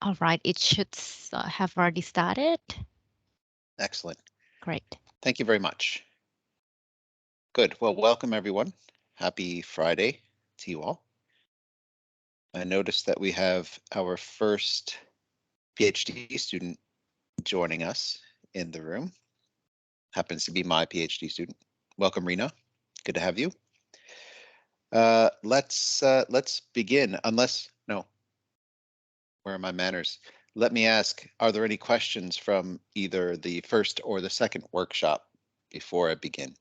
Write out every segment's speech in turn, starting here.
All right, it should have already started. Excellent. Great. Thank you very much. Good. Well, welcome everyone. Happy Friday to you all. I noticed that we have our first PhD student joining us in the room. Happens to be my PhD student. Welcome, Rena. Good to have you. Let's begin. No, where are my manners? Let me ask, are there any questions from either the first or the second workshop before I begin?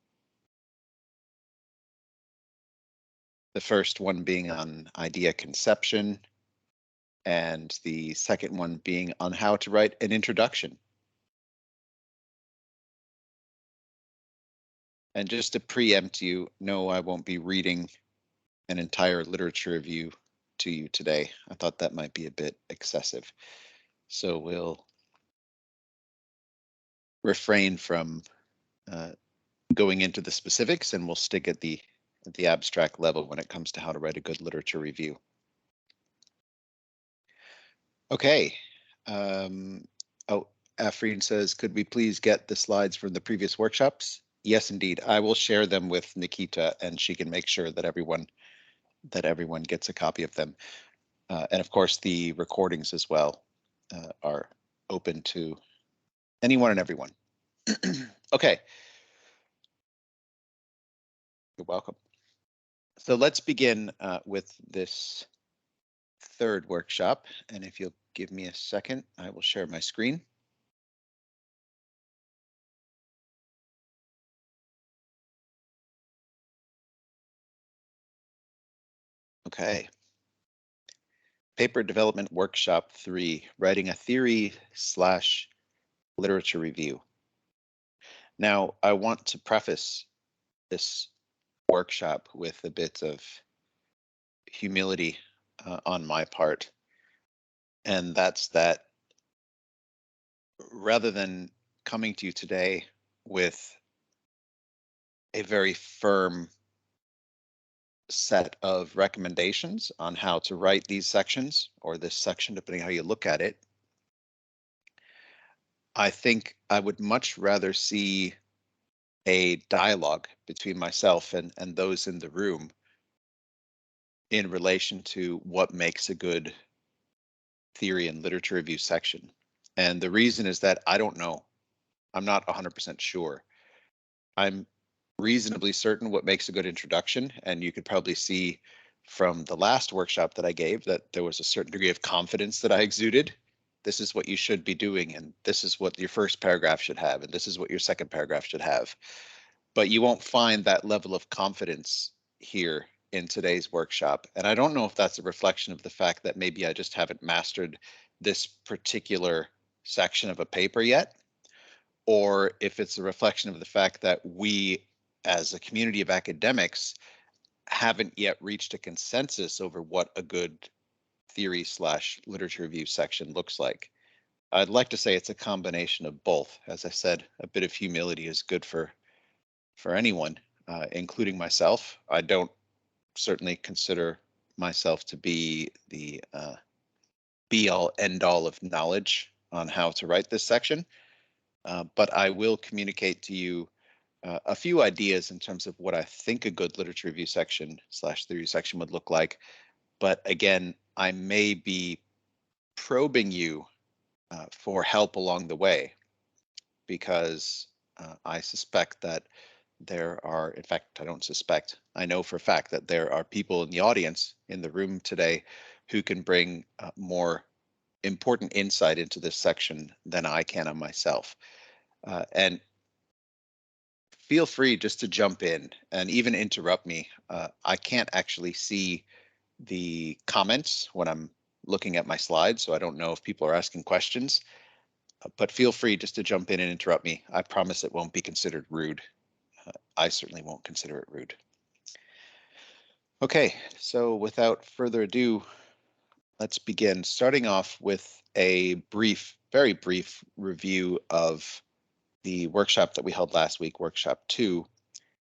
The first one being on idea conception, and the second one being on how to write an introduction. And just to preempt you, no, I won't be reading an entire literature review to you today. I thought that might be a bit excessive. So we'll refrain from going into the specifics, and we'll stick at the abstract level when it comes to how to write a good literature review. Okay. Oh, Afreen says, could we please get the slides from the previous workshops? Yes, indeed. I will share them with Nikita, and she can make sure that everyone gets a copy of them. And of course, the recordings as well are open to anyone and everyone. Okay. You're welcome. So let's begin with this third workshop. And if you'll give me a second, I will share my screen. Okay. Paper Development Workshop 3, Writing a Theory/Literature Review. Now, I want to preface this workshop with a bit of humility on my part, and that's that rather than coming to you today with a very firm set of recommendations on how to write these sections, or this section, depending how you look at it, I think I would much rather see a dialogue between myself and those in the room in relation to what makes a good theory and literature review section. And the reason is that I don't know. I'm not 100% sure. I'm reasonably certain what makes a good introduction, and you could probably see from the last workshop that I gave that there was a certain degree of confidence that I exuded. This is what you should be doing, and this is what your first paragraph should have, and this is what your second paragraph should have. But you won't find that level of confidence here in today's workshop. And I don't know if that's a reflection of the fact that maybe I just haven't mastered this particular section of a paper yet, or if it's a reflection of the fact that we as a community of academics haven't yet reached a consensus over what a good theory/literature review section looks like. I'd like to say it's a combination of both. As I said, a bit of humility is good for anyone, including myself. I don't certainly consider myself to be the be-all, end-all of knowledge on how to write this section, but I will communicate to you a few ideas in terms of what I think a good literature review section/theory section would look like. But again, I may be probing you for help along the way, because I suspect that there are, in fact, I don't suspect, I know for a fact that there are people in the audience in the room today who can bring more important insight into this section than I can on myself. And feel free just to jump in and even interrupt me. I can't actually see the comments when I'm looking at my slides, so I don't know if people are asking questions, but feel free just to jump in and interrupt me. I promise it won't be considered rude. I certainly won't consider it rude. Okay, so without further ado, let's begin, starting off with a brief, very brief review of the workshop that we held last week, workshop 2,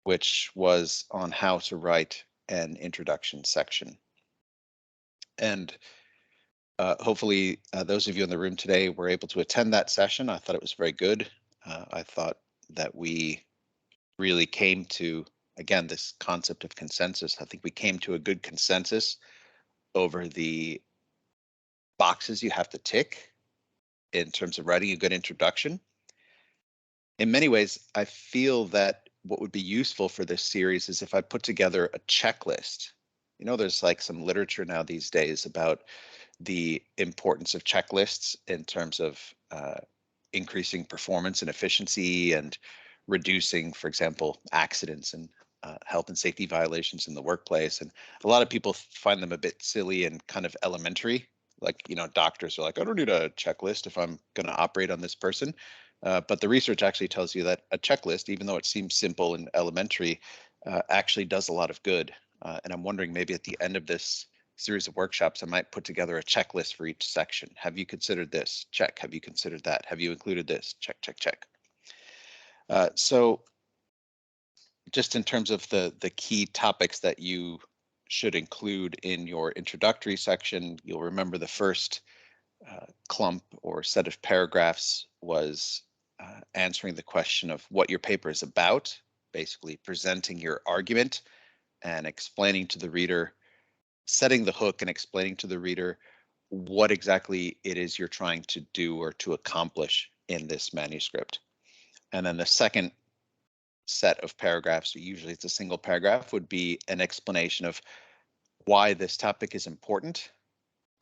which was on how to write an introduction section. And Hopefully, those of you in the room today were able to attend that session. I thought it was very good. I thought that we really came to, again, this concept of consensus. I think we came to a good consensus over the boxes you have to tick in terms of writing a good introduction. In many ways, I feel that what would be useful for this series is if I put together a checklist. You know, there's like some literature now these days about the importance of checklists in terms of increasing performance and efficiency and reducing, for example, accidents and health and safety violations in the workplace. And a lot of people find them a bit silly and kind of elementary. Like, you know, doctors are like, I don't need a checklist if I'm going to operate on this person. But the research actually tells you that a checklist, even though it seems simple and elementary, actually does a lot of good. And I'm wondering maybe at the end of this series of workshops, I might put together a checklist for each section. Have you considered this? Check. Have you considered that? Have you included this? Check, check, check. So just in terms of the key topics that you should include in your introductory section, you'll remember the first clump or set of paragraphs was answering the question of what your paper is about, basically presenting your argument and explaining to the reader, setting the hook and explaining to the reader what exactly it is you're trying to do or to accomplish in this manuscript. And then the second set of paragraphs, usually it's a single paragraph, would be an explanation of why this topic is important.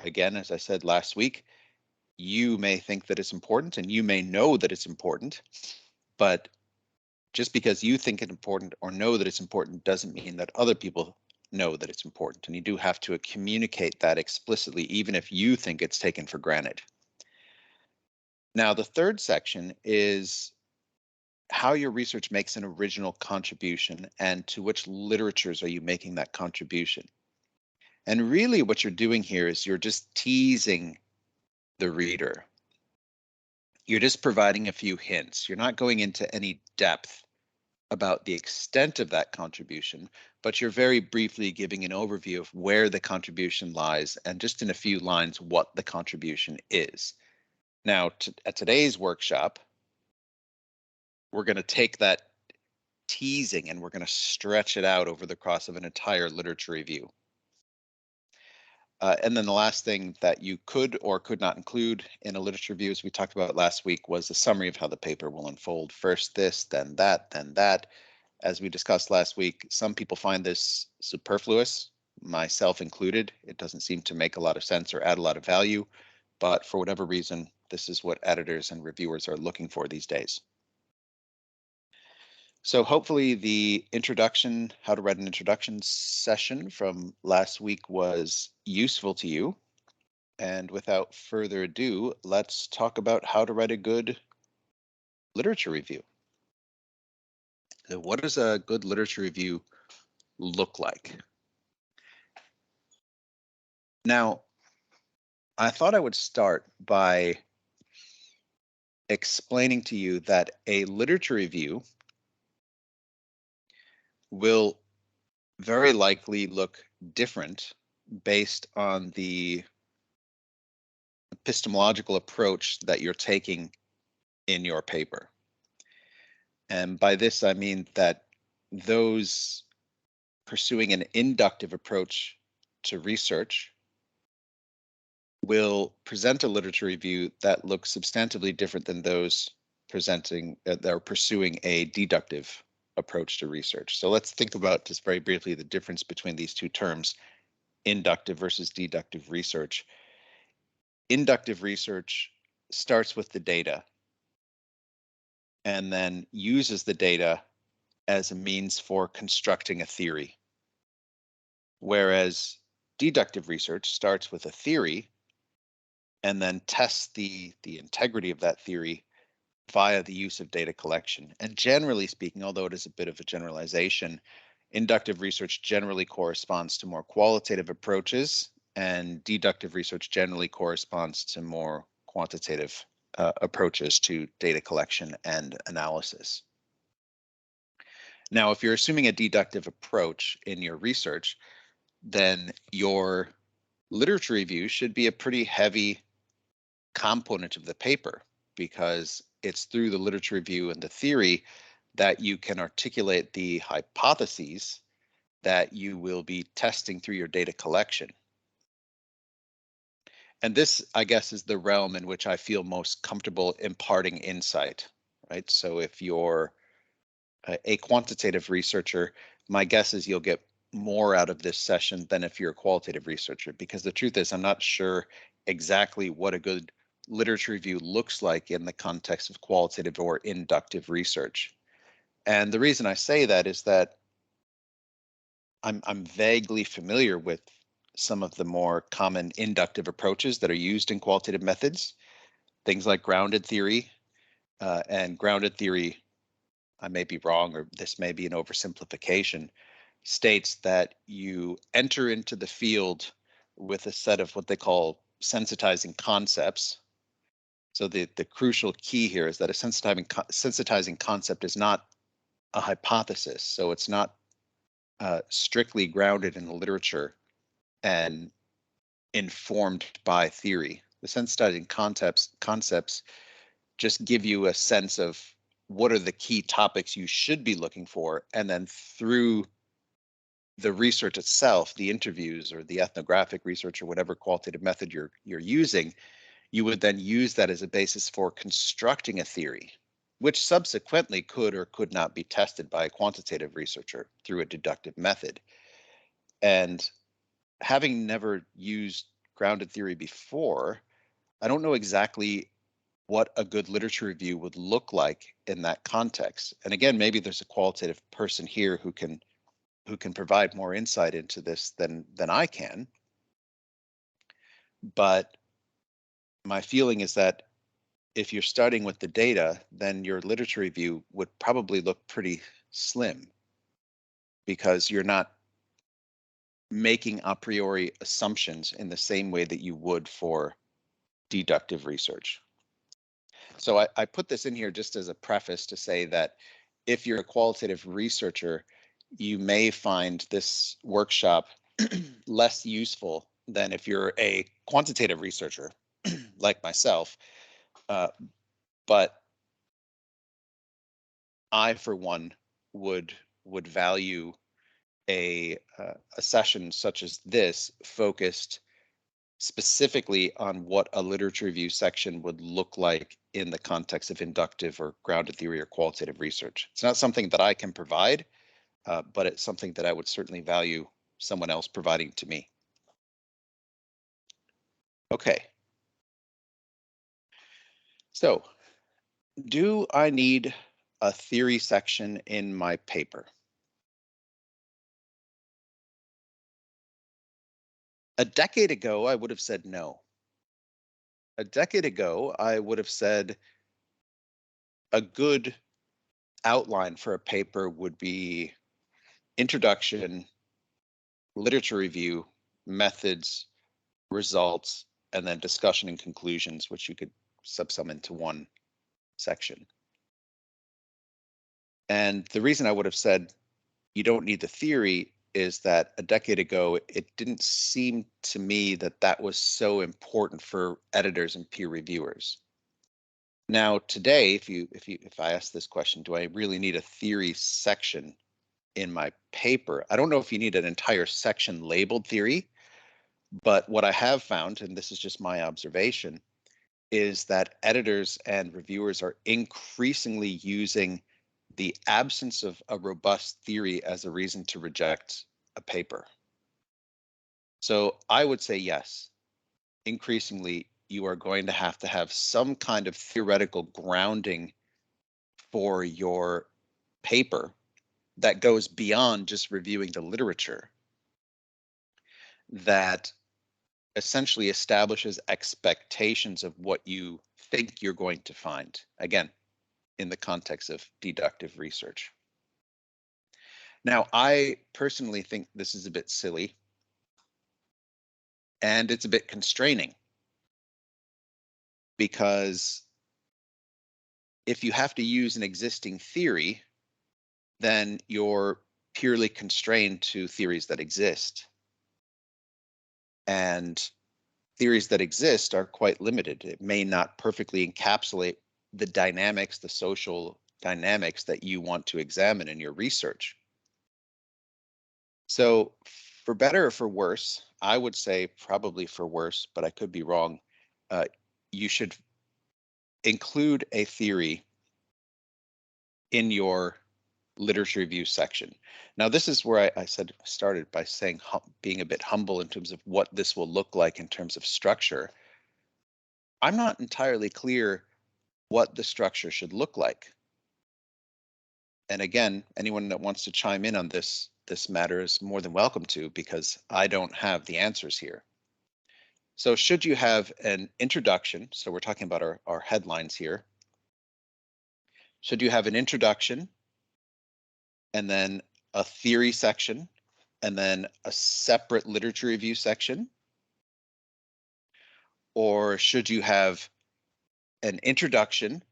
Again, as I said last week, you may think that it's important and you may know that it's important, but just because you think it's important or know that it's important doesn't mean that other people know that it's important. And you do have to communicate that explicitly, even if you think it's taken for granted. Now, the third section is how your research makes an original contribution and to which literatures are you making that contribution. And really what you're doing here is you're just teasing the reader. You're just providing a few hints. You're not going into any depth about the extent of that contribution, but you're very briefly giving an overview of where the contribution lies and just in a few lines what the contribution is. Now, at today's workshop, we're going to take that teasing and we're going to stretch it out over the course of an entire literature review. And then the last thing that you could or could not include in a literature review, as we talked about last week, was a summary of how the paper will unfold. First this, then that, then that. As we discussed last week, some people find this superfluous, myself included. It doesn't seem to make a lot of sense or add a lot of value, but for whatever reason, this is what editors and reviewers are looking for these days. So hopefully the introduction, how to write an introduction session from last week was useful to you. And without further ado, let's talk about how to write a good literature review. So what does a good literature review look like? Now, I thought I would start by explaining to you that a literature review will very likely look different based on the epistemological approach that you're taking in your paper. And by this, I mean that those pursuing an inductive approach to research will present a literature review that looks substantively different than those presenting that are pursuing a deductive approach to research. So let's think about just very briefly the difference between these two terms, inductive versus deductive research. Inductive research starts with the data and then uses the data as a means for constructing a theory. Whereas deductive research starts with a theory and then tests the integrity of that theory via the use of data collection. And generally speaking, although it is a bit of a generalization, inductive research generally corresponds to more qualitative approaches, and deductive research generally corresponds to more quantitative approaches to data collection and analysis. Now, if you're assuming a deductive approach in your research, then your literature review should be a pretty heavy component of the paper, because it's through the literature review and the theory that you can articulate the hypotheses that you will be testing through your data collection. And this, I guess, is the realm in which I feel most comfortable imparting insight, right? So if you're a quantitative researcher, my guess is you'll get more out of this session than if you're a qualitative researcher, because the truth is I'm not sure exactly what a good literature review looks like in the context of qualitative or inductive research. And the reason I say that is that I'm vaguely familiar with some of the more common inductive approaches that are used in qualitative methods, things like grounded theory, and grounded theory, I may be wrong, or this may be an oversimplification, states that you enter into the field with a set of what they call sensitizing concepts. So the crucial key here is that a sensitizing concept is not a hypothesis. So it's not strictly grounded in the literature and informed by theory. The sensitizing concepts just give you a sense of what are the key topics you should be looking for, and then through the research itself, the interviews or the ethnographic research or whatever qualitative method you're using, you would then use that as a basis for constructing a theory, which subsequently could or could not be tested by a quantitative researcher through a deductive method. And having never used grounded theory before, I don't know exactly what a good literature review would look like in that context. And again, maybe there's a qualitative person here who can provide more insight into this than I can. But my feeling is that if you're starting with the data, then your literature review would probably look pretty slim, because you're not making a priori assumptions in the same way that you would for deductive research. So I put this in here just as a preface to say that if you're a qualitative researcher, you may find this workshop less useful than if you're a quantitative researcher like myself. But I, for one, would value a session such as this focused specifically on what a literature review section would look like in the context of inductive or grounded theory or qualitative research. It's not something that I can provide, but it's something that I would certainly value someone else providing to me. Okay. So, do I need a theory section in my paper? A decade ago, I would have said no. A decade ago, I would have said a good outline for a paper would be introduction, literature review, methods, results, and then discussion and conclusions, which you could subsum into one section. And the reason I would have said you don't need the theory is that a decade ago, it didn't seem to me that that was so important for editors and peer reviewers. Now, today, if I ask this question, do I really need a theory section in my paper? I don't know if you need an entire section labeled theory, but what I have found, and this is just my observation, is that editors and reviewers are increasingly using the absence of a robust theory as a reason to reject a paper. So I would say yes, increasingly you are going to have some kind of theoretical grounding for your paper that goes beyond just reviewing the literature, that essentially establishes expectations of what you think you're going to find, again, in the context of deductive research. Now, I personally think this is a bit silly, and it's a bit constraining, because if you have to use an existing theory, then you're purely constrained to theories that exist. And theories that exist are quite limited. It may not perfectly encapsulate the dynamics, the social dynamics that you want to examine in your research. So for better or for worse, I would say probably for worse, but I could be wrong. You should include a theory in your literature review section. Now, this is where I started by saying being a bit humble in terms of what this will look like in terms of structure. I'm not entirely clear what the structure should look like. And again, anyone that wants to chime in on this matter is more than welcome to, because I don't have the answers here. So should you have an introduction? So we're talking about our headlines here. Should you have an introduction and then a theory section and then a separate literature review section? Or should you have an introduction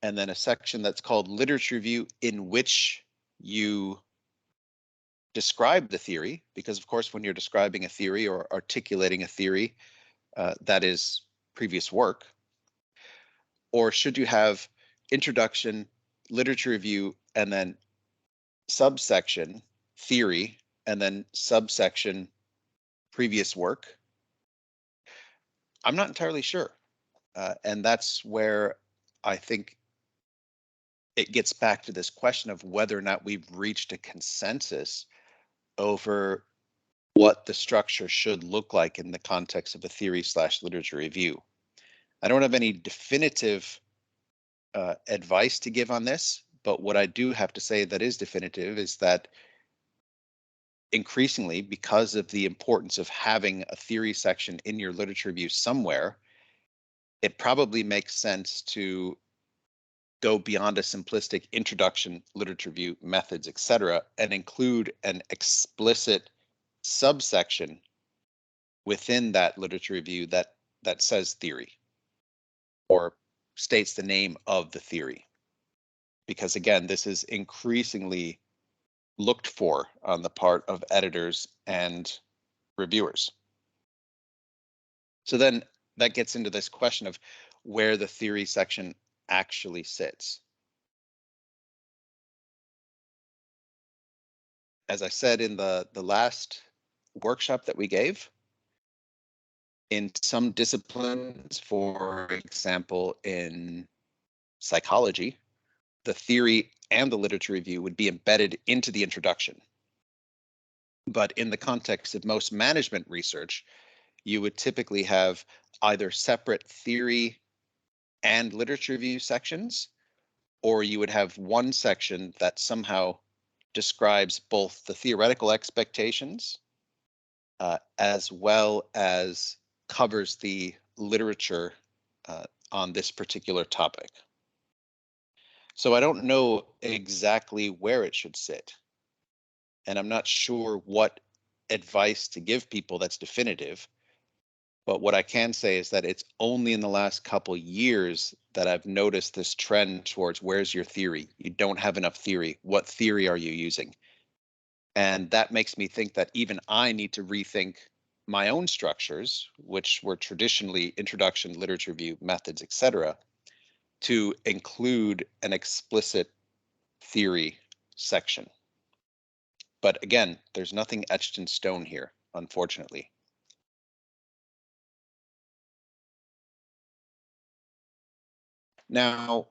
and then a section that's called literature review in which you describe the theory? Because of course, when you're describing a theory or articulating a theory, that is previous work. Or should you have introduction, literature review, and then subsection theory, and then subsection previous work? I'm not entirely sure. And that's where I think it gets back to this question of whether or not we've reached a consensus over what the structure should look like in the context of a theory/literature review. I don't have any definitive advice to give on this, but what I do have to say that is definitive is that increasingly, because of the importance of having a theory section in your literature review somewhere, it probably makes sense to go beyond a simplistic introduction, literature review, methods, etc., and include an explicit subsection within that literature review that says theory or states the name of the theory. Because again, this is increasingly looked for on the part of editors and reviewers. So then that gets into this question of where the theory section actually sits. As I said in the last workshop that we gave, in some disciplines, for example, in psychology, the theory and the literature review would be embedded into the introduction. But in the context of most management research, you would typically have either separate theory and literature review sections, or you would have one section that somehow describes both the theoretical expectations as well as covers the literature on this particular topic. So I don't know exactly where it should sit. And I'm not sure what advice to give people that's definitive. But what I can say is that it's only in the last couple years that I've noticed this trend towards where's your theory? You don't have enough theory. What theory are you using? And that makes me think that even I need to rethink my own structures, which were traditionally introduction, literature review, methods, etc., to include an explicit theory section. But again, there's nothing etched in stone here, unfortunately. Now,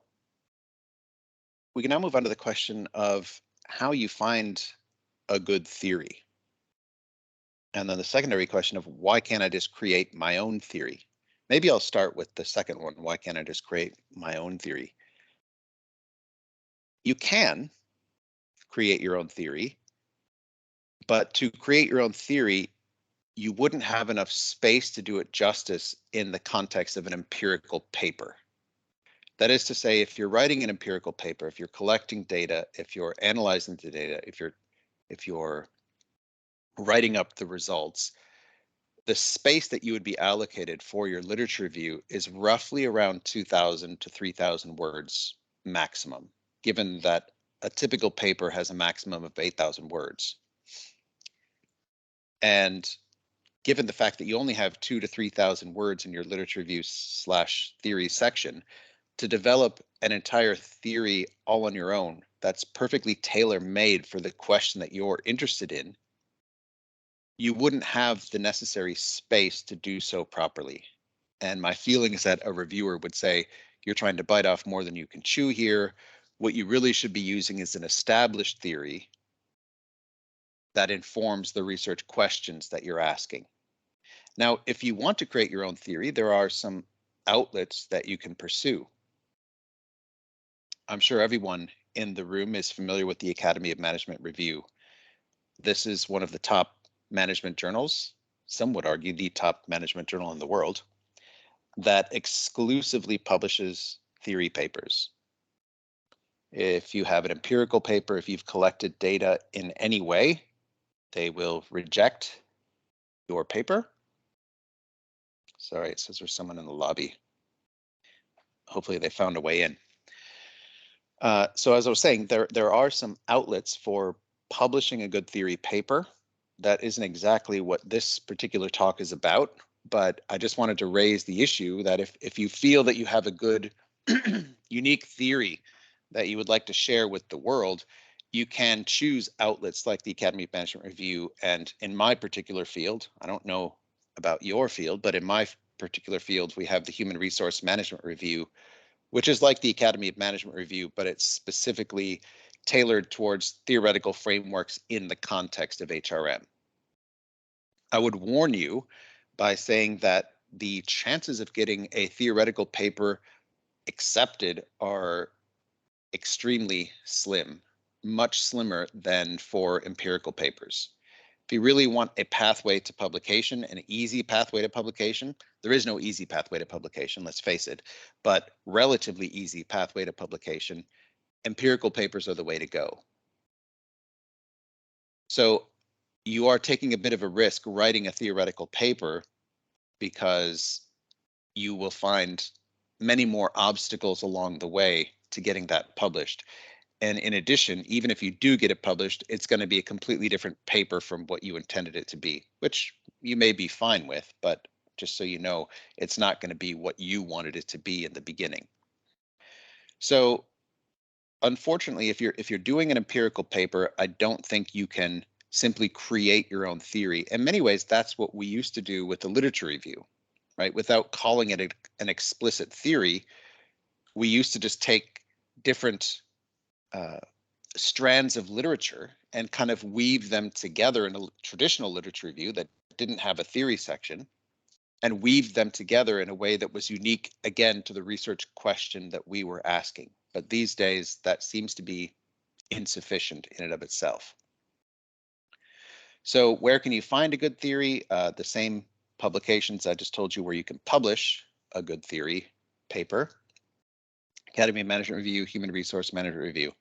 we can now move on to the question of how you find a good theory. And then the secondary question of why can't I just create my own theory? Maybe I'll start with the second one. Why can't I just create my own theory? You can create your own theory, but to create your own theory, you wouldn't have enough space to do it justice in the context of an empirical paper. That is to say, if you're writing an empirical paper, if you're collecting data, if you're analyzing the data, if you're writing up the results, the space that you would be allocated for your literature review is roughly around 2,000 to 3,000 words maximum, given that a typical paper has a maximum of 8,000 words. And given the fact that you only have 2,000 to 3,000 words in your literature review / theory section, to develop an entire theory all on your own that's perfectly tailor-made for the question that you're interested in, you wouldn't have the necessary space to do so properly. And my feeling is that a reviewer would say, you're trying to bite off more than you can chew here. What you really should be using is an established theory that informs the research questions that you're asking. Now, if you want to create your own theory, there are some outlets that you can pursue. I'm sure everyone in the room is familiar with the Academy of Management Review. This is one of the top management journals, some would argue the top management journal in the world, that exclusively publishes theory papers. If you have an empirical paper, if you've collected data in any way, they will reject your paper. Sorry, it says there's someone in the lobby. Hopefully they found a way in. So as I was saying, there are some outlets for publishing a good theory paper. That isn't exactly what this particular talk is about, but I just wanted to raise the issue that if you feel that you have a good, unique theory that you would like to share with the world, you can choose outlets like the Academy of Management Review. And in my particular field, I don't know about your field, but in my particular field, we have the Human Resource Management Review, which is like the Academy of Management Review, but it's specifically tailored towards theoretical frameworks in the context of HRM. I would warn you by saying that the chances of getting a theoretical paper accepted are extremely slim, much slimmer than for empirical papers. If you really want a pathway to publication, an easy pathway to publication, there is no easy pathway to publication, let's face it, but relatively easy pathway to publication, empirical papers are the way to go. So you are taking a bit of a risk writing a theoretical paper because you will find many more obstacles along the way to getting that published. And in addition, even if you do get it published, it's going to be a completely different paper from what you intended it to be, which you may be fine with, but just so you know, it's not going to be what you wanted it to be in the beginning. So unfortunately, if you're doing an empirical paper, I don't think you can simply create your own theory. In many ways, that's what we used to do with the literature review, right? Without calling it an explicit theory, we used to just take different strands of literature and kind of weave them together in a traditional literature review that didn't have a theory section, and weave them together in a way that was unique, again, to the research question that we were asking. But these days, that seems to be insufficient in and of itself. So where can you find a good theory? The same publications I just told you where you can publish a good theory paper. Academy of Management Review, Human Resource Management Review.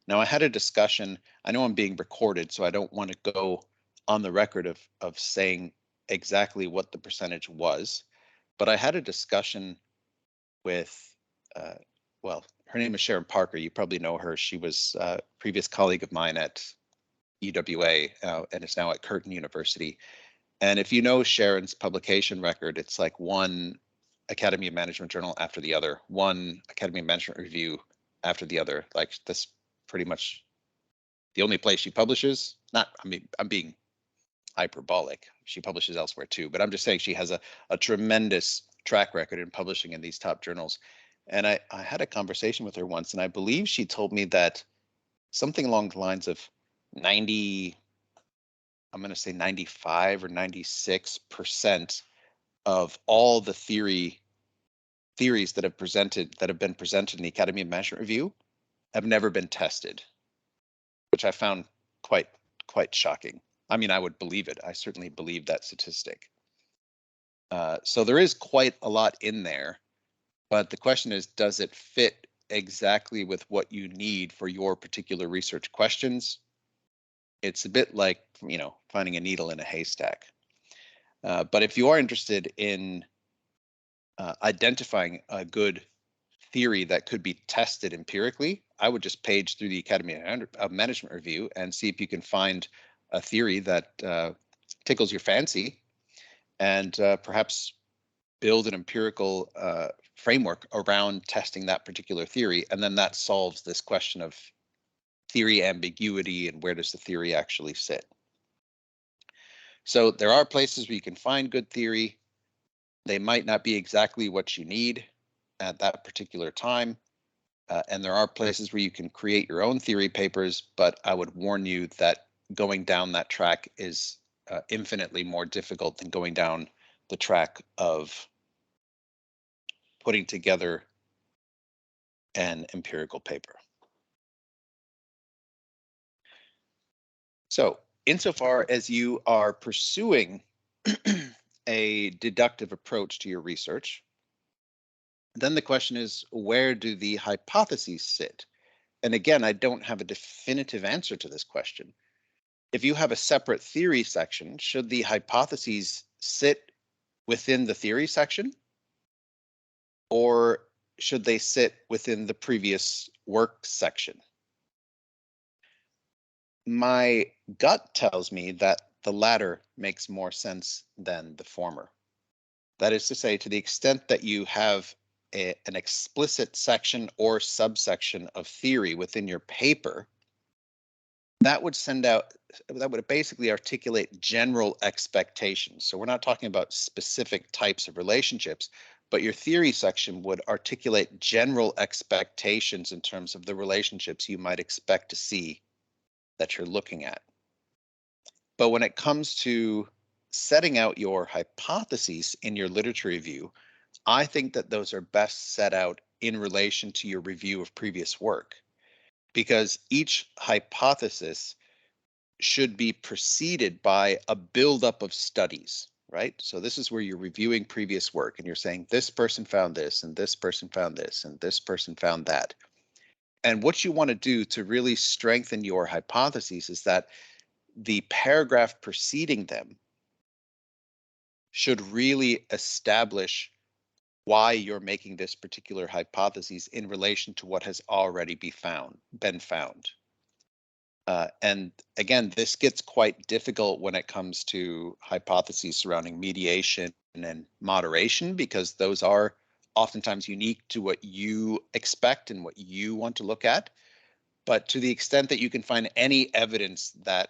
Now, I had a discussion. I know I'm being recorded, so I don't want to go on the record of saying exactly what the percentage was, but I had a discussion with, well, her name is Sharon Parker. You probably know her. She was a previous colleague of mine at UWA and is now at Curtin University. And if you know Sharon's publication record, it's like one Academy of Management journal after the other, one Academy of Management review after the other. Like this pretty much the only place she publishes. Not, I mean, I'm being hyperbolic. She publishes elsewhere too, but I'm just saying she has a tremendous track record in publishing in these top journals. And I had a conversation with her once, and I believe she told me that something along the lines of 90, I'm going to say 95 or 96% of all the theories that have been presented in the Academy of Management Review have never been tested, which I found quite shocking. I mean, I would believe it. I certainly believe that statistic. So there is quite a lot in there, but the question is, does it fit exactly with what you need for your particular research questions? It's a bit like, you know, finding a needle in a haystack. But if you are interested in identifying a good theory that could be tested empirically, I would just page through the Academy of Management Review and see if you can find a theory that tickles your fancy and perhaps build an empirical framework around testing that particular theory. And then that solves this question of theory ambiguity and where does the theory actually sit. So there are places where you can find good theory. They might not be exactly what you need at that particular time. And there are places where you can create your own theory papers, but I would warn you that going down that track is infinitely more difficult than going down the track of putting together an empirical paper. So insofar as you are pursuing a deductive approach to your research, then the question is, where do the hypotheses sit? And again, I don't have a definitive answer to this question. If you have a separate theory section, should the hypotheses sit within the theory section? Or should they sit within the previous work section? My gut tells me that the latter makes more sense than the former. That is to say, to the extent that you have an explicit section or subsection of theory within your paper, that would basically articulate general expectations. So we're not talking about specific types of relationships, but your theory section would articulate general expectations in terms of the relationships you might expect to see that you're looking at. But when it comes to setting out your hypotheses in your literature review, I think that those are best set out in relation to your review of previous work, because each hypothesis should be preceded by a buildup of studies, right? So this is where you're reviewing previous work and you're saying this person found this and this person found this and this person found that. And what you want to do to really strengthen your hypotheses is that the paragraph preceding them should really establish why you're making this particular hypothesis in relation to what has already been found. And again, this gets quite difficult when it comes to hypotheses surrounding mediation and moderation, because those are oftentimes unique to what you expect and what you want to look at. But to the extent that you can find any evidence that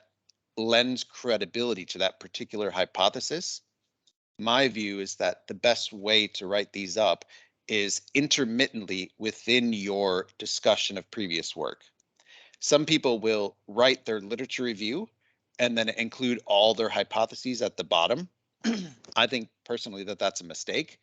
lends credibility to that particular hypothesis, my view is that the best way to write these up is intermittently within your discussion of previous work. Some people will write their literature review and then include all their hypotheses at the bottom. I think personally that that's a mistake,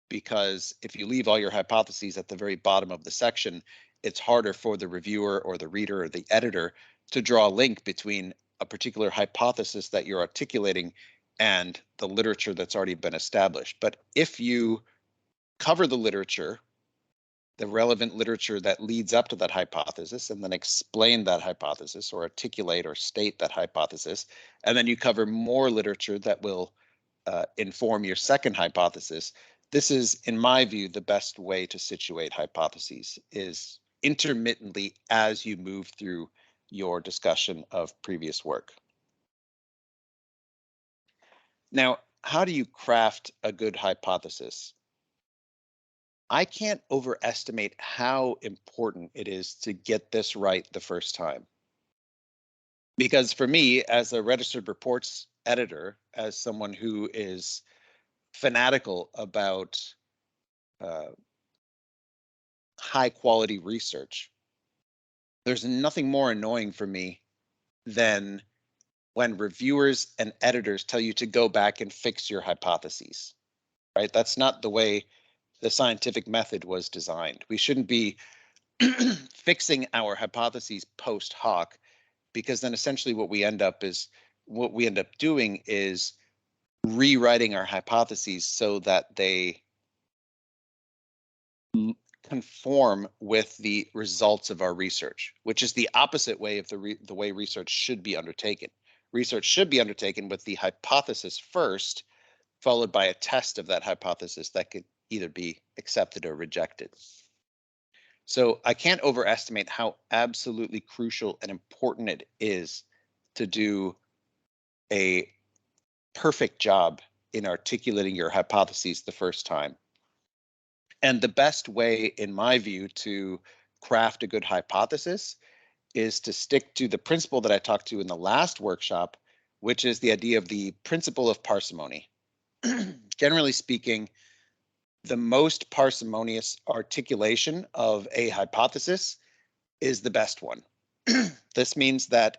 because if you leave all your hypotheses at the very bottom of the section, it's harder for the reviewer or the reader or the editor to draw a link between a particular hypothesis that you're articulating and the literature that's already been established. But if you cover the literature, the relevant literature that leads up to that hypothesis, and then explain that hypothesis or articulate or state that hypothesis, and then you cover more literature that will inform your second hypothesis. This is, in my view, the best way to situate hypotheses, is intermittently as you move through your discussion of previous work. Now, how do you craft a good hypothesis? I can't overestimate how important it is to get this right the first time. Because for me, as a registered reports editor, as someone who is fanatical about high quality research, there's nothing more annoying for me than when reviewers and editors tell you to go back and fix your hypotheses, right? That's not the way the scientific method was designed. We shouldn't be fixing our hypotheses post hoc, because then essentially what we end up doing is rewriting our hypotheses so that they conform with the results of our research, which is the opposite way of the way research should be undertaken. Research should be undertaken with the hypothesis first, followed by a test of that hypothesis that could either be accepted or rejected. So I can't overestimate how absolutely crucial and important it is to do a perfect job in articulating your hypotheses the first time. And the best way, in my view, to craft a good hypothesis is to stick to the principle that I talked to in the last workshop, which is the idea of the principle of parsimony. Generally speaking, the most parsimonious articulation of a hypothesis is the best one. This means that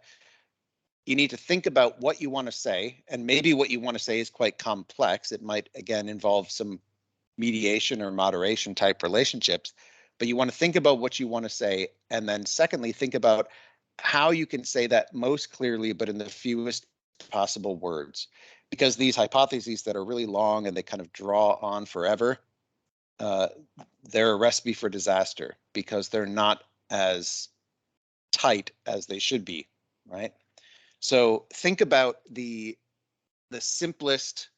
you need to think about what you want to say, and maybe what you want to say is quite complex. It might, again, involve some mediation or moderation type relationships, but you want to think about what you want to say, and then secondly, think about how you can say that most clearly, but in the fewest possible words. Because these hypotheses that are really long and they kind of draw on forever, they're a recipe for disaster because they're not as tight as they should be, right? So think about the simplest,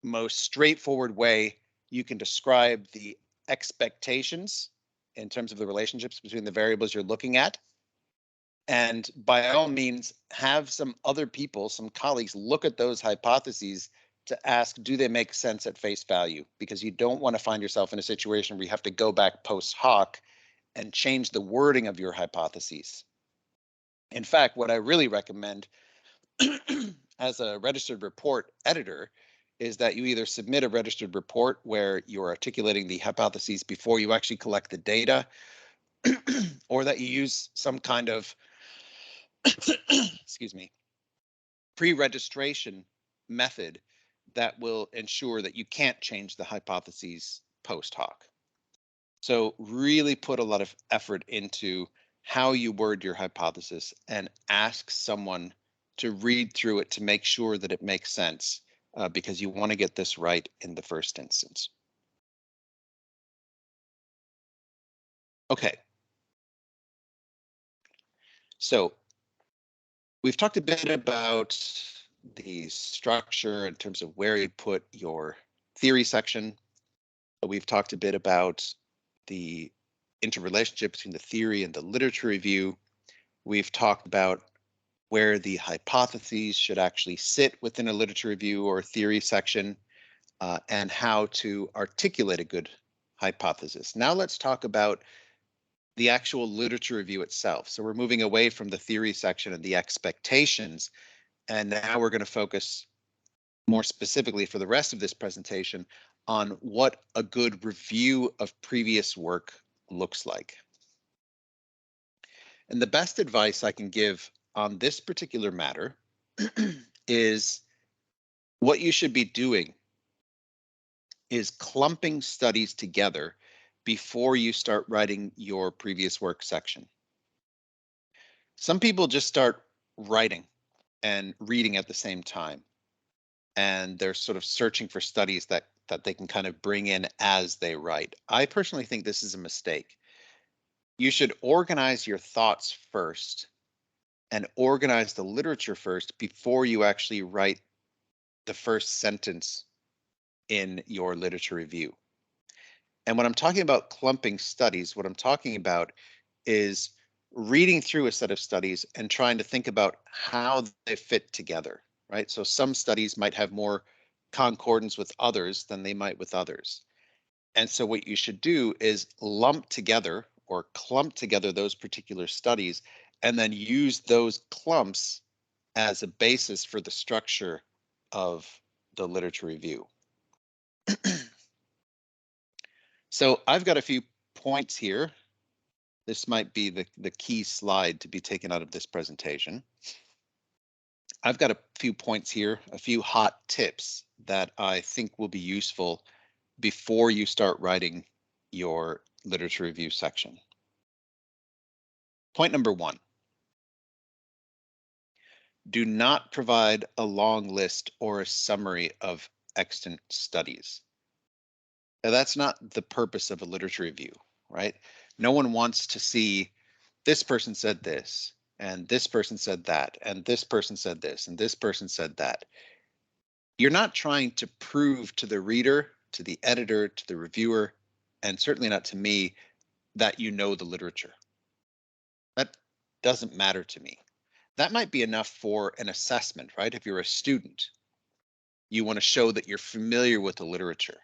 most straightforward way you can describe the expectations in terms of the relationships between the variables you're looking at. And by all means, have some other people, some colleagues, look at those hypotheses to ask, do they make sense at face value? Because you don't want to find yourself in a situation where you have to go back post hoc and change the wording of your hypotheses. In fact, what I really recommend as a registered report editor is that you either submit a registered report where you're articulating the hypotheses before you actually collect the data, or that you use some kind of excuse me, pre-registration method that will ensure that you can't change the hypotheses post hoc. So really put a lot of effort into how you word your hypothesis and ask someone to read through it to make sure that it makes sense, because you want to get this right in the first instance. Okay. So we've talked a bit about the structure in terms of where you put your theory section. We've talked a bit about the interrelationship between the theory and the literature review. We've talked about where the hypotheses should actually sit within a literature review or theory section, and how to articulate a good hypothesis. Now let's talk about the actual literature review itself. So we're moving away from the theory section and the expectations, and now we're going to focus more specifically for the rest of this presentation on what a good review of previous work looks like. And the best advice I can give on this particular matter is what you should be doing is clumping studies together before you start writing your previous work section. Some people just start writing and reading at the same time, and they're sort of searching for studies that they can kind of bring in as they write. I personally think this is a mistake. You should organize your thoughts first and organize the literature first before you actually write the first sentence in your literature review. And when I'm talking about clumping studies, what I'm talking about is reading through a set of studies and trying to think about how they fit together, right? So some studies might have more concordance with others than they might with others. And so what you should do is lump together or clump together those particular studies and then use those clumps as a basis for the structure of the literature review. So I've got a few points here. This might be the key slide to be taken out of this presentation. I've got a few points here, a few hot tips that I think will be useful before you start writing your literature review section. Point number one, do not provide a long list or a summary of extant studies. Now, that's not the purpose of a literature review, right? No one wants to see this person said this, and this person said that, and this person said this, and this person said that. You're not trying to prove to the reader, to the editor, to the reviewer, and certainly not to me, that you know the literature. That doesn't matter to me. That might be enough for an assessment, right? If you're a student. You want to show that you're familiar with the literature.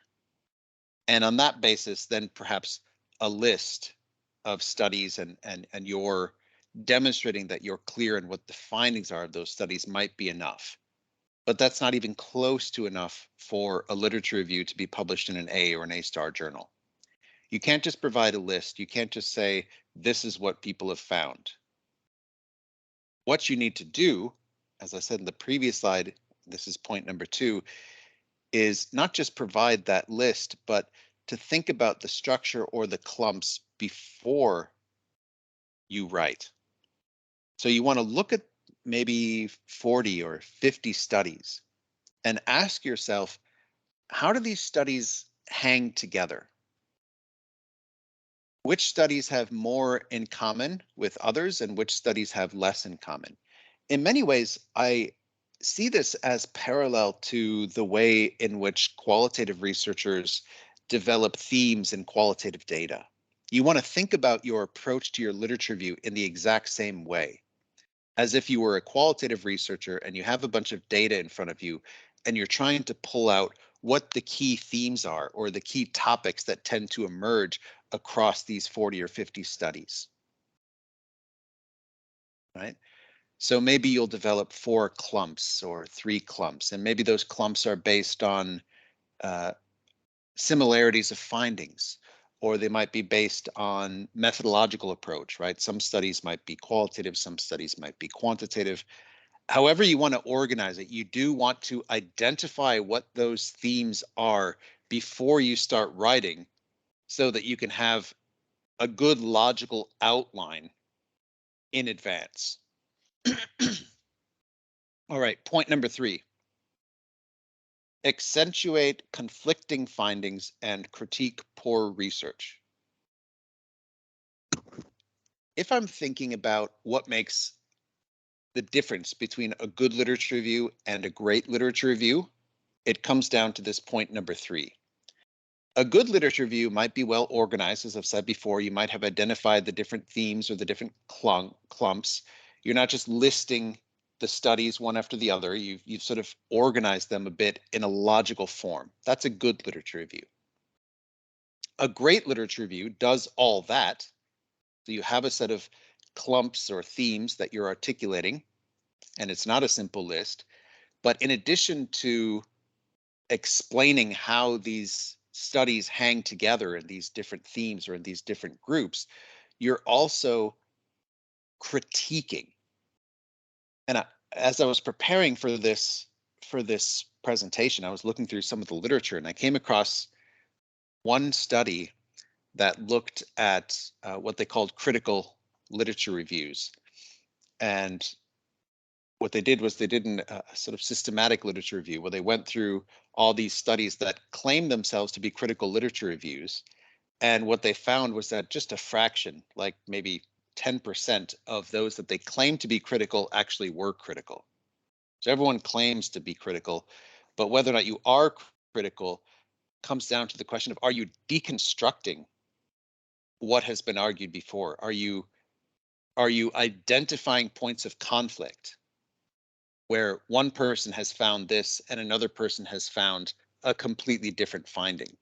And on that basis, then perhaps a list of studies and you're demonstrating that you're clear in what the findings are of those studies might be enough. But that's not even close to enough for a literature review to be published in an A or an A-star journal. You can't just provide a list. You can't just say, this is what people have found. What you need to do, as I said in the previous slide, this is point number 2, is not just provide that list, but to think about the structure or the clumps before you write. So you want to look at maybe 40 or 50 studies and ask yourself, how do these studies hang together? Which studies have more in common with others and which studies have less in common? In many ways, I see this as parallel to the way in which qualitative researchers develop themes in qualitative data. You want to think about your approach to your literature review in the exact same way, as if you were a qualitative researcher and you have a bunch of data in front of you and you're trying to pull out what the key themes are or the key topics that tend to emerge across these 40 or 50 studies, right? So maybe you'll develop 4 clumps or 3 clumps, and maybe those clumps are based on uh, similarities of findings, or they might be based on methodological approach, right? Some studies might be qualitative, some studies might be quantitative. However you want to organize it, you do want to identify what those themes are before you start writing so that you can have a good logical outline in advance. All right, point number 3. Accentuate conflicting findings and critique poor research. If I'm thinking about what makes the difference between a good literature review and a great literature review, it comes down to this point number 3. A good literature review might be well organized, as I've said before. You might have identified the different themes or the different clumps. You're not just listing the studies one after the other. You've sort of organized them a bit in a logical form. That's a good literature review. A great literature review does all that. So you have a set of clumps or themes that you're articulating, and it's not a simple list. But in addition to explaining how these studies hang together in these different themes or in these different groups, you're also critiquing. And as I was preparing for this presentation, I was looking through some of the literature and I came across one study that looked at what they called critical literature reviews. And what they did was they did a sort of systematic literature review where they went through all these studies that claimed themselves to be critical literature reviews. And what they found was that just a fraction, like maybe 10% of those that they claimed to be critical actually were critical. So everyone claims to be critical, but whether or not you are critical comes down to the question of, are you deconstructing what has been argued before? Are you identifying points of conflict where one person has found this and another person has found a completely different finding,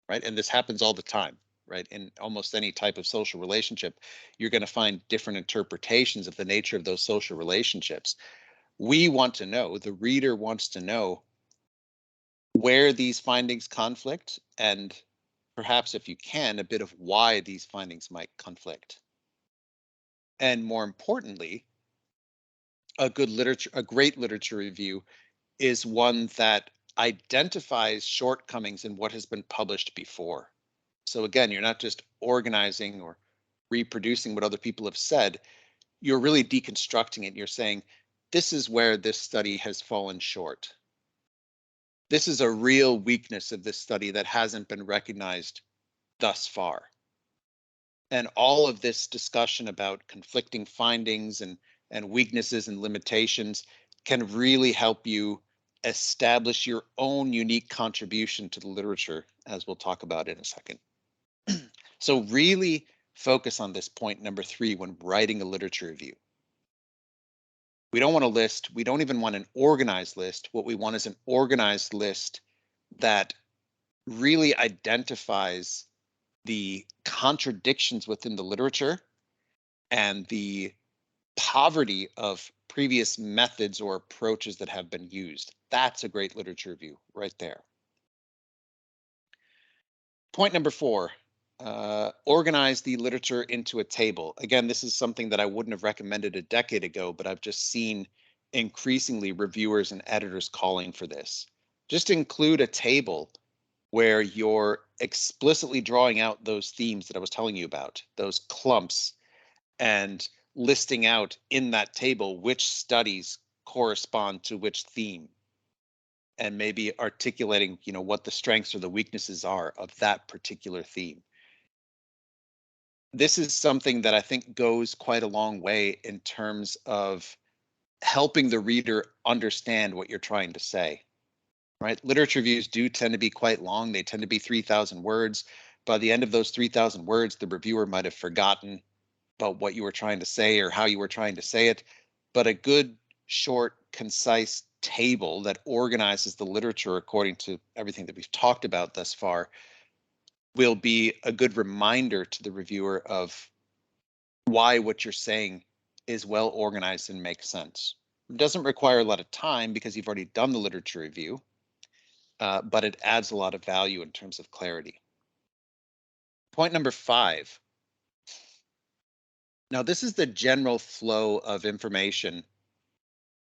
right? And this happens all the time, right? In almost any type of social relationship, you're going to find different interpretations of the nature of those social relationships. We want to know, the reader wants to know where these findings conflict and perhaps if you can, a bit of why these findings might conflict. And more importantly, a great literature review is one that identifies shortcomings in what has been published before. So again, you're not just organizing or reproducing what other people have said, you're really deconstructing it. You're saying, this is where this study has fallen short. This is a real weakness of this study that hasn't been recognized thus far. And all of this discussion about conflicting findings and weaknesses and limitations can really help you establish your own unique contribution to the literature, as we'll talk about in a second. So really focus on this point number 3 when writing a literature review. We don't want a list. We don't even want an organized list. What we want is an organized list that really identifies the contradictions within the literature and the poverty of previous methods or approaches that have been used. That's a great literature review right there. Point number 4, organize the literature into a table. Again, this is something that I wouldn't have recommended a decade ago, but I've just seen increasingly reviewers and editors calling for this. Just include a table where you're explicitly drawing out those themes that I was telling you about, those clumps, and listing out in that table which studies correspond to which theme, and maybe articulating, what the strengths or the weaknesses are of that particular theme. This is something that I think goes quite a long way in terms of helping the reader understand what you're trying to say, right? Literature reviews do tend to be quite long. They tend to be 3,000 words. By the end of those 3,000 words, the reviewer might have forgotten about what you were trying to say or how you were trying to say it. But a good, short, concise table that organizes the literature according to everything that we've talked about thus far will be a good reminder to the reviewer of why what you're saying is well organized and makes sense. It doesn't require a lot of time because you've already done the literature review, but it adds a lot of value in terms of clarity. Point number 5. Now, this is the general flow of information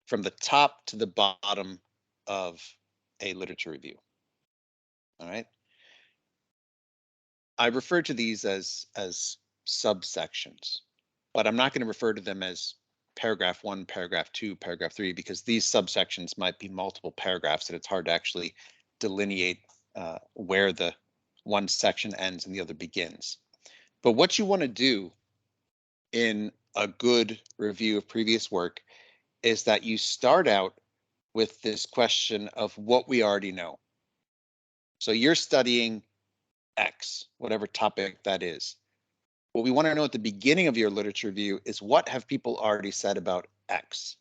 from the top to the bottom of a literature review. All right. I refer to these as subsections, but I'm not going to refer to them as paragraph 1, paragraph 2, paragraph 3, because these subsections might be multiple paragraphs and it's hard to actually delineate where the one section ends and the other begins. But what you want to do in a good review of previous work is that you start out with this question of what we already know. So you're studying X, whatever topic that is. What we want to know at the beginning of your literature review is what have people already said about X?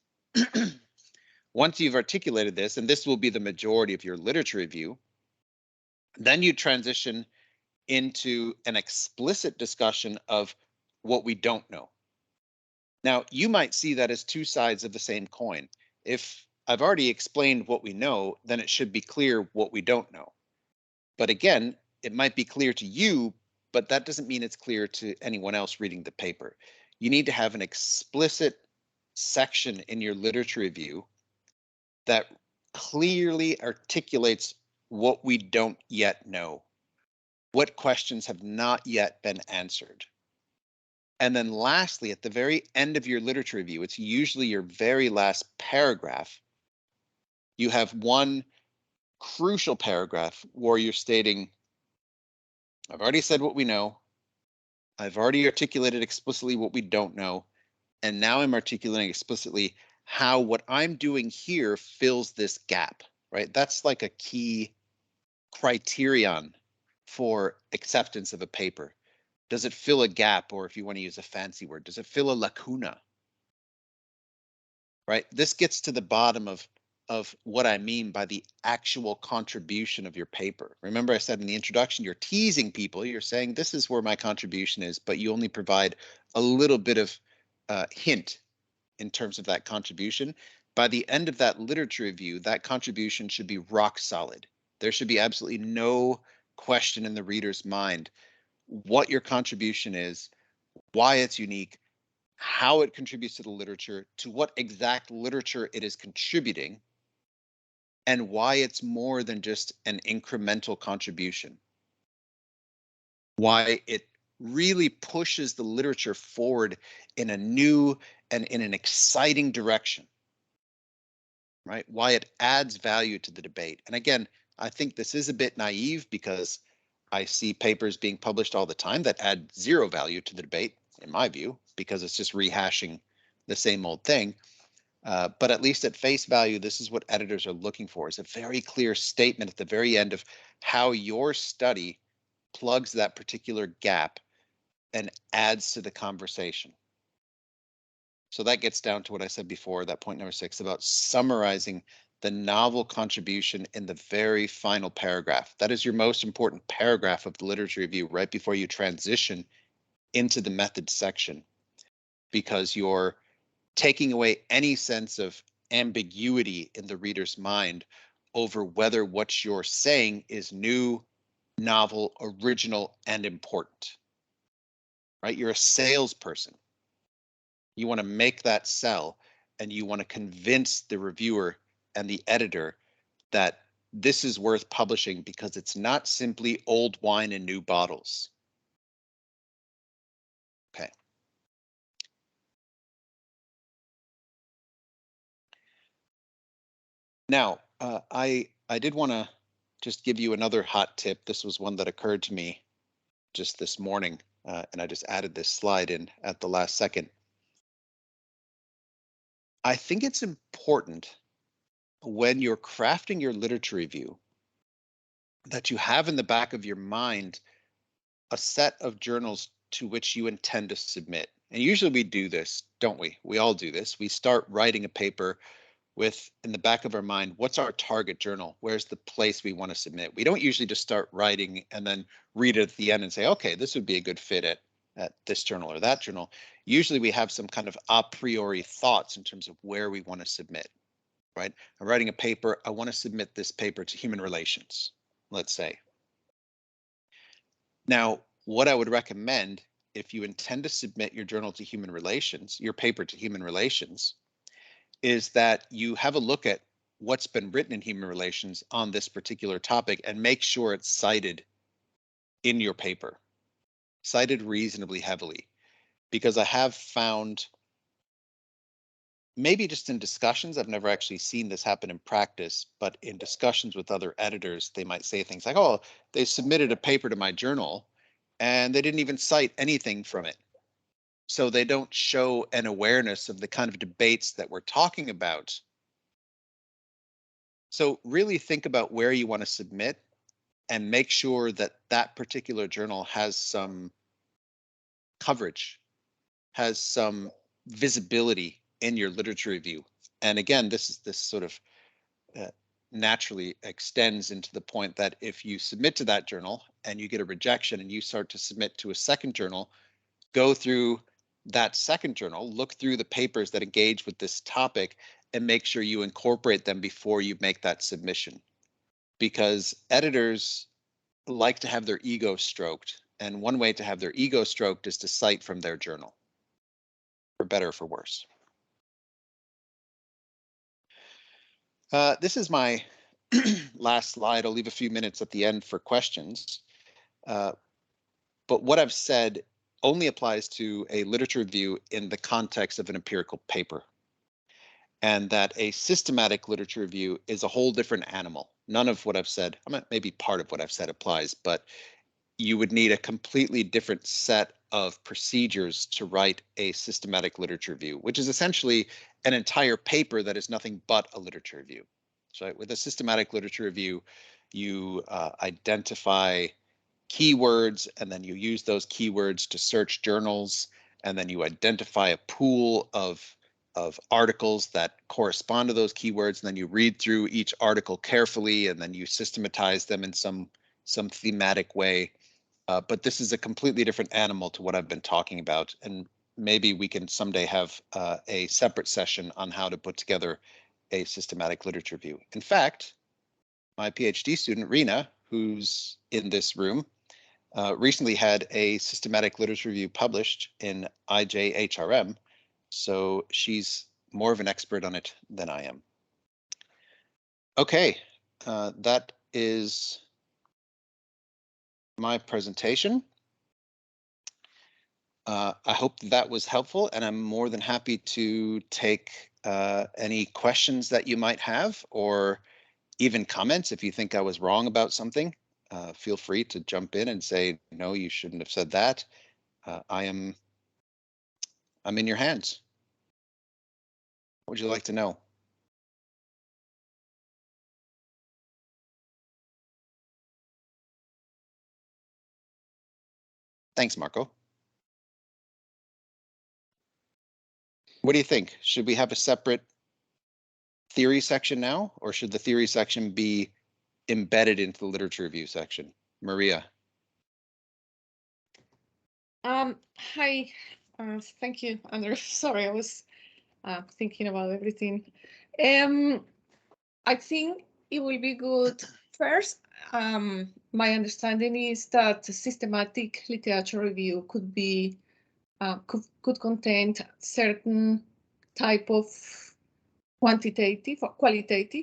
Once you've articulated this, and this will be the majority of your literature review, then you transition into an explicit discussion of what we don't know. Now, you might see that as two sides of the same coin. If I've already explained what we know, then it should be clear what we don't know. But again, it might be clear to you, but that doesn't mean it's clear to anyone else reading the paper. You need to have an explicit section in your literature review that clearly articulates what we don't yet know, what questions have not yet been answered. And then lastly, at the very end of your literature review, it's usually your very last paragraph, you have one crucial paragraph where you're stating, I've already said what we know. I've already articulated explicitly what we don't know. And now I'm articulating explicitly how what I'm doing here fills this gap, right? That's like a key criterion for acceptance of a paper. Does it fill a gap? Or if you want to use a fancy word, does it fill a lacuna? Right? This gets to the bottom of what I mean by the actual contribution of your paper. Remember I said in the introduction, you're teasing people. You're saying this is where my contribution is, but you only provide a little bit of hint in terms of that contribution. By the end of that literature review, that contribution should be rock solid. There should be absolutely no question in the reader's mind what your contribution is, why it's unique, how it contributes to the literature, to what exact literature it is contributing, and why it's more than just an incremental contribution. Why it really pushes the literature forward in a new and in an exciting direction, right? Why it adds value to the debate. And again, I think this is a bit naive because I see papers being published all the time that add zero value to the debate, in my view, because it's just rehashing the same old thing. But at least at face value, this is what editors are looking for, is a very clear statement at the very end of how your study plugs that particular gap and adds to the conversation. So that gets down to what I said before, that point number 6, about summarizing the novel contribution in the very final paragraph. That is your most important paragraph of the literature review right before you transition into the methods section, because you're taking away any sense of ambiguity in the reader's mind over whether what you're saying is new, novel, original, and important, right? You're a salesperson. You want to make that sell, and you want to convince the reviewer and the editor that this is worth publishing because it's not simply old wine in new bottles. Okay. Now, I did want to just give you another hot tip. This was one that occurred to me just this morning, and I just added this slide in at the last second. I think it's important when you're crafting your literature review that you have in the back of your mind a set of journals to which you intend to submit. And usually we do this, don't we? We all do this. We start writing a paper with in the back of our mind, what's our target journal? Where's the place we want to submit? We don't usually just start writing and then read it at the end and say, okay, this would be a good fit at this journal or that journal. Usually we have some kind of a priori thoughts in terms of where we want to submit, right? I'm writing a paper. I want to submit this paper to Human Relations, let's say. Now, what I would recommend if you intend to submit your journal to Human Relations, your paper to Human Relations, is that you have a look at what's been written in Human Relations on this particular topic and make sure it's cited in your paper, cited reasonably heavily. Because I have found, maybe just in discussions, I've never actually seen this happen in practice, but in discussions with other editors, they might say things like, oh, they submitted a paper to my journal and they didn't even cite anything from it. So they don't show an awareness of the kind of debates that we're talking about. So really think about where you want to submit and make sure that that particular journal has some coverage, has some visibility in your literature review. And again, this sort of uh, naturally extends into the point that if you submit to that journal and you get a rejection and you start to submit to a second journal, go through that second journal, look through the papers that engage with this topic, and make sure you incorporate them before you make that submission. Because editors like to have their ego stroked. And one way to have their ego stroked is to cite from their journal, for better or for worse. This is my last slide. I'll leave a few minutes at the end for questions. But what I've said only applies to a literature review in the context of an empirical paper. And that a systematic literature review is a whole different animal. None of what I've said, maybe part of what I've said applies, but you would need a completely different set of procedures to write a systematic literature review, which is essentially an entire paper that is nothing but a literature review. So with a systematic literature review, you identify keywords, and then you use those keywords to search journals, and then you identify a pool of articles that correspond to those keywords, and then you read through each article carefully, and then you systematize them in some thematic way. But this is a completely different animal to what I've been talking about, and maybe we can someday have a separate session on how to put together a systematic literature review. In fact, my PhD student, Rena, who's in this room, recently had a systematic literature review published in IJHRM, so she's more of an expert on it than I am. Okay, that is my presentation. I hope that was helpful, and I'm more than happy to take any questions that you might have, or even comments. If you think I was wrong about something, feel free to jump in and say, no, you shouldn't have said that. I'm in your hands. What would you like to know? Thanks, Marco. What do you think? Should we have a separate theory section now, or should the theory section be embedded into the literature review section? Maria. Hi, thank you, Andrew. Sorry, I was thinking about everything. I think it will be good. First, my understanding is that systematic literature review could be could contain certain type of quantitative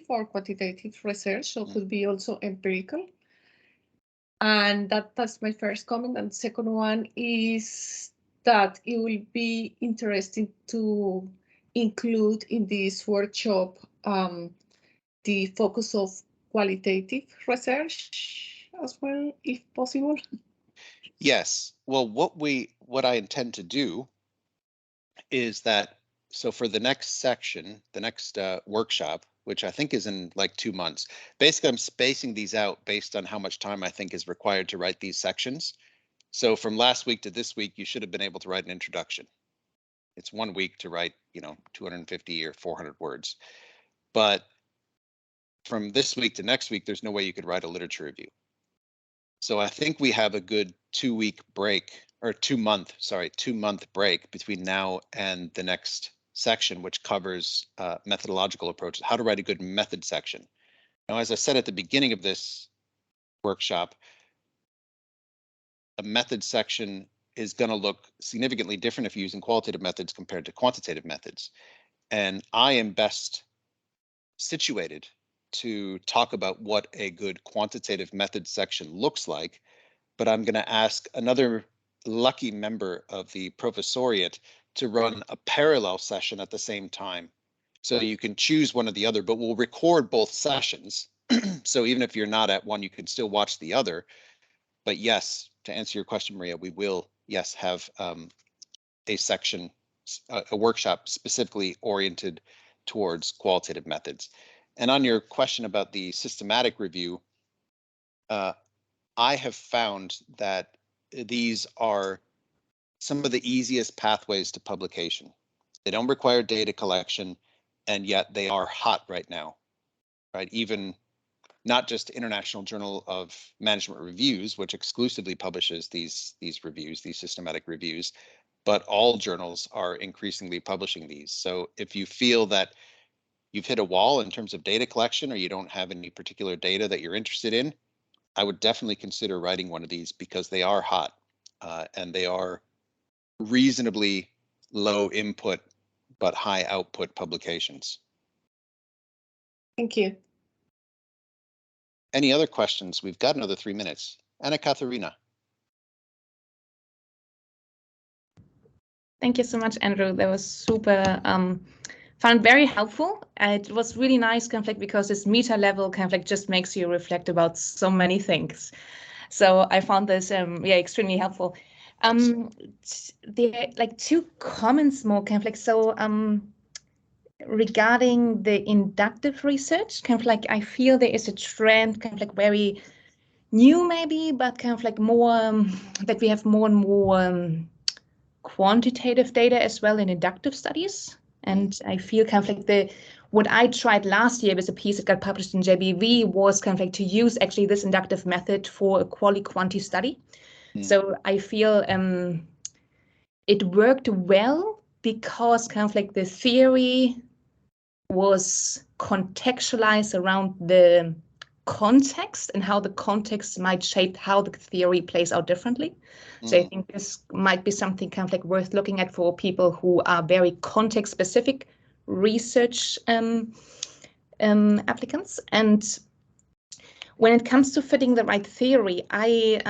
or quantitative research, so could be also empirical. And that's my first comment. And second one is that it will be interesting to include in this workshop the focus of qualitative research as well, if possible. Yes. Well, what I intend to do is that, so for the next section, the next workshop, which I think is in like 2 months, basically I'm spacing these out based on how much time I think is required to write these sections. So from last week to this week, you should have been able to write an introduction. It's 1 week to write, 250 or 400 words. But from this week to next week, there's no way you could write a literature review. So I think we have a good 2-week break, or 2-month break between now and the next section, which covers methodological approaches, how to write a good method section. Now, as I said at the beginning of this workshop, a method section is going to look significantly different if you're using qualitative methods compared to quantitative methods. And I am best situated to talk about what a good quantitative method section looks like, but I'm going to ask another lucky member of the professoriate to run a parallel session at the same time. So you can choose one or the other, but we'll record both sessions. So even if you're not at one, you can still watch the other. But yes, to answer your question, Maria, we will, yes, have a section, a workshop specifically oriented towards qualitative methods. And on your question about the systematic review, I have found that these are some of the easiest pathways to publication. They don't require data collection, and yet they are hot right now, right? Even not just International Journal of Management Reviews, which exclusively publishes these reviews, these systematic reviews, but all journals are increasingly publishing these. So if you feel that you've hit a wall in terms of data collection, or you don't have any particular data that you're interested in, I would definitely consider writing one of these, because they are hot and they are reasonably low input but high output publications. Thank you. Any other questions? We've got another 3 minutes. Anna Katharina. Thank you so much, Andrew. That was super found very helpful. It was really nice, kind of like, because this meta level kind of like just makes you reflect about so many things. So I found this extremely helpful. There are like 2 comments more, kind of like, so regarding the inductive research, kind of like I feel there is a trend, kind of like very new maybe, but kind of like more that we have more and more quantitative data as well in inductive studies. And I feel kind of like what I tried last year with a piece that got published in JBV was kind of like to use actually this inductive method for a quali-quanti study. So I feel it worked well because kind of like the theory was contextualized around the context and how the context might shape how the theory plays out differently. So I think this might be something kind of like worth looking at for people who are very context specific research applicants. And when it comes to fitting the right theory, I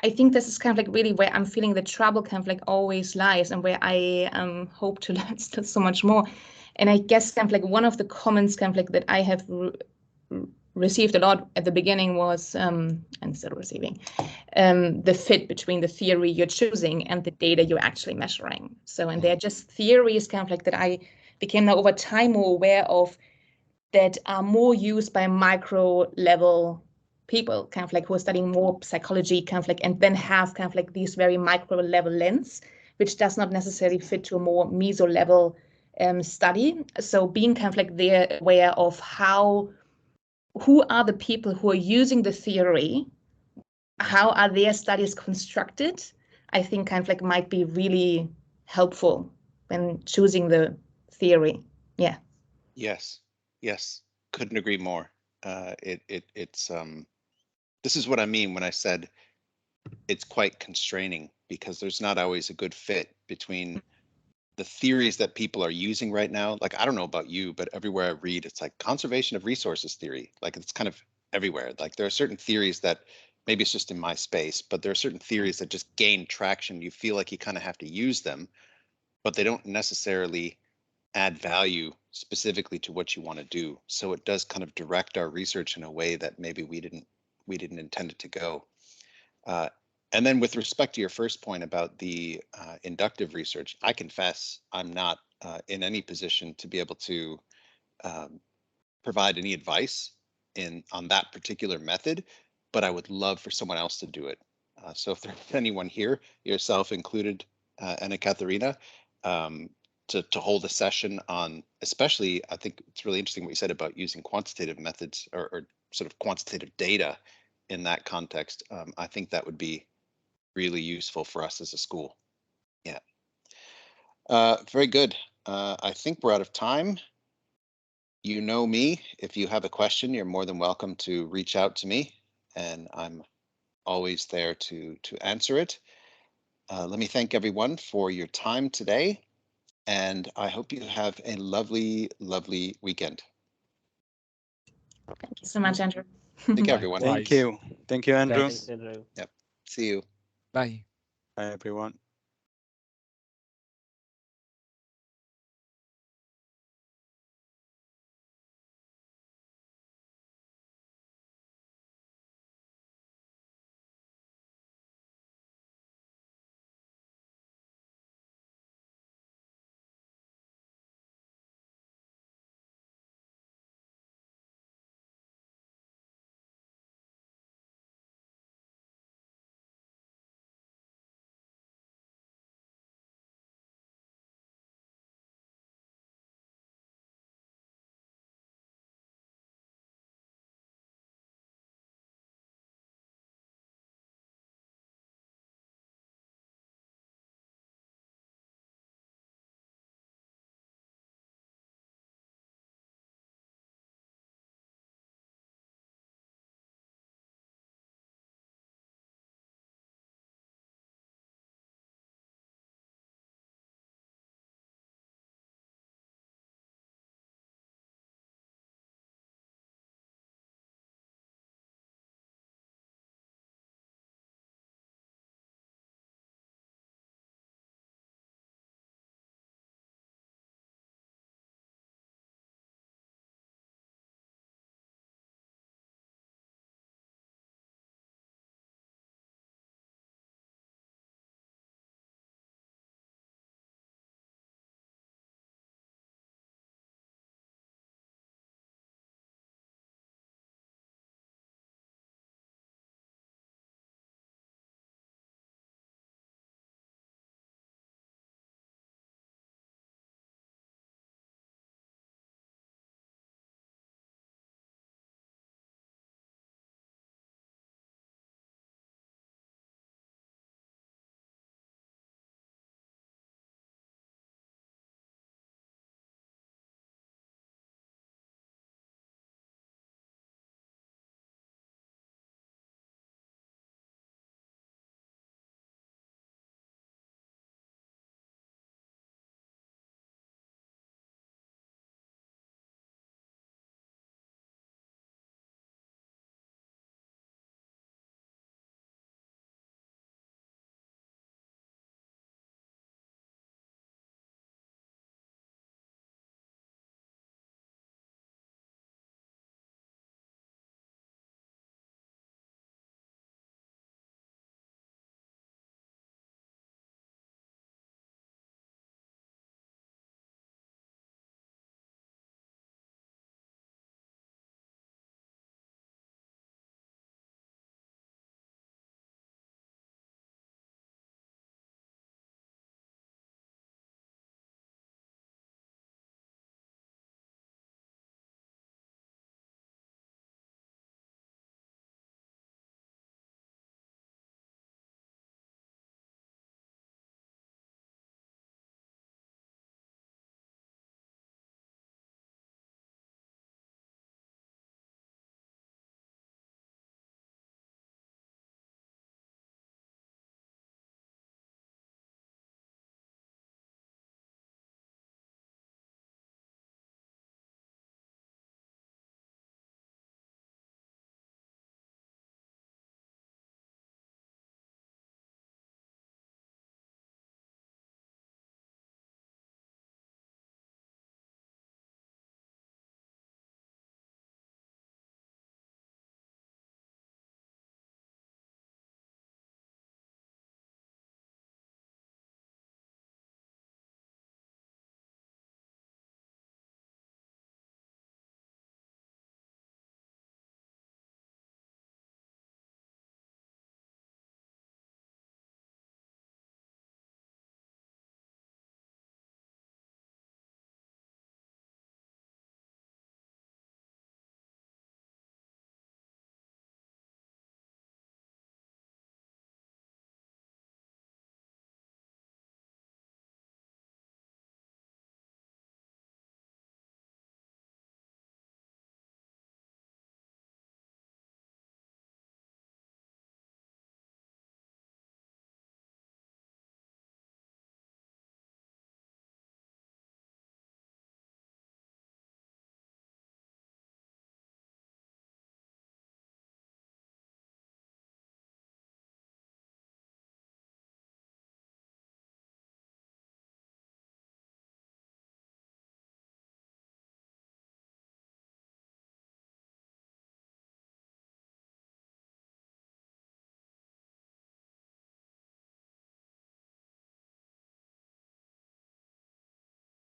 think this is kind of like really where I'm feeling the trouble kind of like always lies, and where I hope to learn still so much more. And I guess kind of like one of the comments kind of like that I have received a lot at the beginning was, and still receiving, the fit between the theory you're choosing and the data you're actually measuring. So, and they're just theories kind of like that I became now over time more aware of, that are more used by micro level people, kind of like who are studying more psychology, kind of like, and then have kind of like these very micro level lens, which does not necessarily fit to a more meso level study. So being kind of like there aware of who are the people who are using the theory, how are their studies constructed, I think kind of like might be really helpful when choosing the theory. Yeah. Yes, yes, couldn't agree more. It's this is what I mean when I said it's quite constraining, because there's not always a good fit between the theories that people are using right now. Like, I don't know about you, but everywhere I read, it's like conservation of resources theory. Like, it's kind of everywhere. Like, there are certain theories that maybe it's just in my space, but there are certain theories that just gain traction. You feel like you kind of have to use them, but they don't necessarily add value specifically to what you want to do. So it does kind of direct our research in a way that maybe we didn't intend it to go. And then with respect to your first point about the inductive research, I confess I'm not in any position to be able to provide any advice on that particular method, but I would love for someone else to do it. So if there's anyone here, yourself included, Anna Katharina, to hold a session on, especially, I think it's really interesting what you said about using quantitative methods or sort of quantitative data in that context. I think that would be really useful for us as a school. Yeah. Very good. I think we're out of time. You know me. If you have a question, you're more than welcome to reach out to me, and I'm always there to answer it. Let me thank everyone for your time today, and I hope you have a lovely, lovely weekend. Thank you so much, Andrew. Take care, everyone. Thank you. Thank you, Andrew. Thanks, Andrew. Yep. See you. Bye. Bye, everyone.